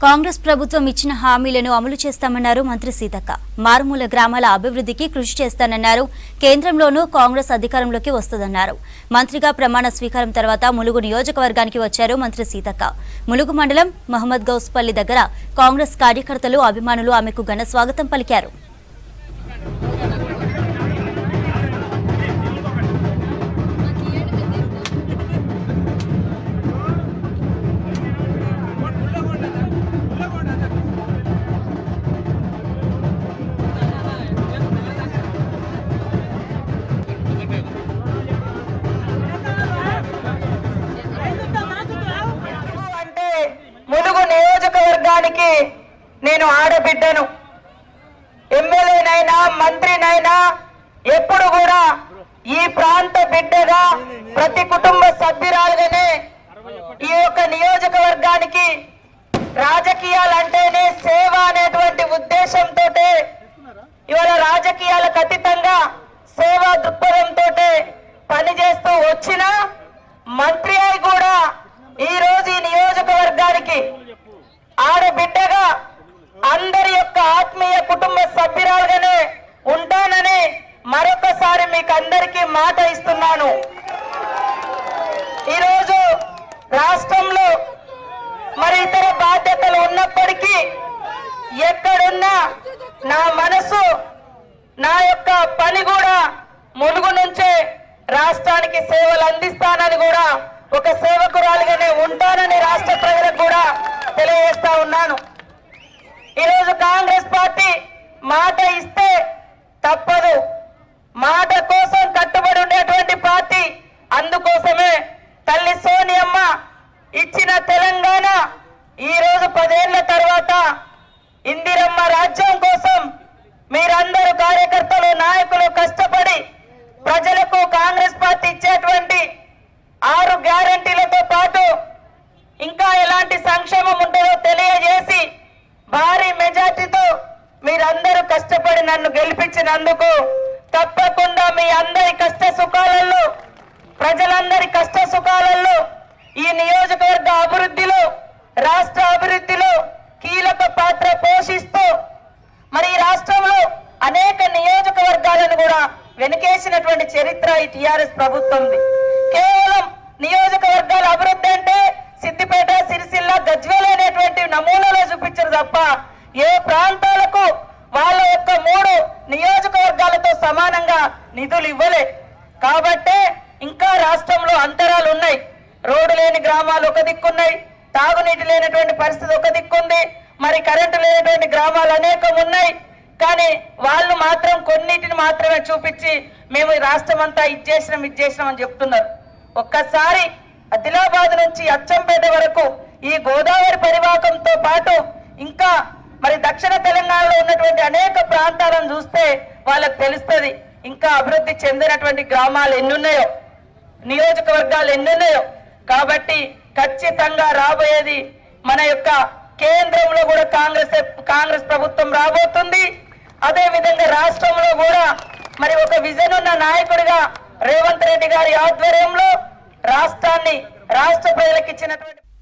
కాంగ్రెస్ ప్రభుత్వం ఇచ్చిన హామీలను అమలు చేస్తామన్నారు మంత్రి సీతక్క. మారుమూల గ్రామాల అభివృద్ధికి కృషి చేస్తానన్నారు. కేంద్రంలోనూ కాంగ్రెస్ అధికారంలోకి వస్తుందన్నారు. మంత్రిగా ప్రమాణ స్వీకారం తర్వాత ములుగు నియోజకవర్గానికి వచ్చారు మంత్రి సీతక్క. ములుగు మండలం మహమ్మద్ గౌస్పల్లి దగ్గర కాంగ్రెస్ కార్యకర్తలు, అభిమానులు ఆమెకు ఘన స్వాగతం పలికారు. ములుగు నియోజకవర్గానికి నేను ఆడబిడ్డను. ఎమ్మెల్యేనైనా మంత్రినైనా ఎప్పుడు కూడా ఈ ప్రాంత బిడ్డగా ప్రతి కుటుంబ సభ్యురాలుగానే ఈ యొక్క నియోజకవర్గానికి రాజకీయాలంటేనే సేవ అనేటువంటి ఉద్దేశంతో ఇవాళ రాజకీయాలకు అతీతంగా సేవా దృక్పథంతో పనిచేస్తూ వచ్చిన మంత్రి అయి కూడా ఈ రోజు ఈ నియోజకవర్గానికి ఆడబిడ్డగా అందరి యొక్క ఆత్మీయ కుటుంబ సభ్యురాలుగానే ఉంటానని మరొకసారి మీకు అందరికీ మాట ఇస్తున్నాను. ఈరోజు రాష్ట్రంలో మరి ఇతర బాధ్యతలు ఉన్నప్పటికీ ఎక్కడున్నా నా మనసు, నా యొక్క పని కూడా ములుగు నుంచే రాష్ట్రానికి సేవలు అందిస్తానని కూడా ఒక సేవకురాలుగానే ఉంటానని రాష్ట్ర ప్రజలకు కూడా తెలియజేస్తా ఉన్నాను. ఈరోజు కాంగ్రెస్ పార్టీ మాట ఇస్తే తప్పదు, మాట కోసం కట్టుబడి ఉండేటువంటి పార్టీ. అందుకోసమే తల్లి సోనియమ్మ ఇచ్చిన తెలంగాణ ఈ రోజు 10 ఏళ్ల తర్వాత ఇందిరమ్మ రాజ్యం కోసం మీరందరూ కార్యకర్తలు, నాయకులు కష్టపడి ప్రజలకు కాంగ్రెస్ పార్టీ ఇచ్చేటువంటి 6 గ్యారంటీలతో పాటు ఇంకా ఎలాంటి సంక్షేమం ఉంటుందో తెలియజేసి భారీ మెజార్టీతో మీరందరూ కష్టపడి నన్ను గెలిపించినందుకు తప్పకుండా మీ అందరి కష్ట సుఖాలలో, ప్రజలందరి కష్ట సుఖాలలో, ఈ నియోజకవర్గ అభివృద్ధిలో, రాష్ట్ర అభివృద్ధిలో కీలక పాత్ర పోషిస్తూ మరి ఈ రాష్ట్రంలో అనేక నియోజకవర్గాలను కూడా వెనకేసినటువంటి చరిత్ర ఈ టీఆర్ఎస్ ప్రభుత్వంది. కేవలం నియోజకవర్గాల అభివృద్ధి అంటే సిద్దిపేట, సిరిసిల్ల, గజ్వేల్ అనేటువంటి నమూనాలో చూపించారు తప్ప ఏ ప్రాంతాలకు వాళ్ళ యొక్క 3 నియోజకవర్గాలతో సమానంగా నిధులు ఇవ్వలే. కాబట్టే ఇంకా రాష్ట్రంలో అంతరాలు ఉన్నాయి. రోడ్డు లేని గ్రామాలు ఒక దిక్కున్నాయి, తాగునీటి లేనటువంటి పరిస్థితి ఒక దిక్కుంది, మరి కరెంటు లేనటువంటి గ్రామాలు అనేకం ఉన్నాయి. కానీ వాళ్ళు మాత్రం కొన్నిటిని మాత్రమే చూపించి మేము ఈ రాష్ట్రం అంతా ఇచ్చేసినాం అని చెప్తున్నారు. ఒక్కసారి ఆదిలాబాద్ నుంచి అచ్చంపేట వరకు ఈ గోదావరి పరివాహకంతో పాటు ఇంకా మరి దక్షిణ తెలంగాణలో ఉన్నటువంటి అనేక ప్రాంతాలను చూస్తే వాళ్ళకు తెలుస్తుంది ఇంకా అభివృద్ధి చెందినటువంటి గ్రామాలు ఎన్నున్నాయో, నియోజకవర్గాలు ఎన్నున్నాయో. కాబట్టి ఖచ్చితంగా రాబోయేది మన యొక్క కేంద్రంలో కూడా కాంగ్రెస్ ప్రభుత్వం రాబోతుంది. అదే విధంగా రాష్ట్రంలో కూడా మరి ఒక విజన్ ఉన్న నాయకుడిగా రేవంత్ రెడ్డి గారి ఆధ్వర్యంలో రాష్ట్రాన్ని, రాష్ట్ర ప్రజలకు ఇచ్చినటువంటి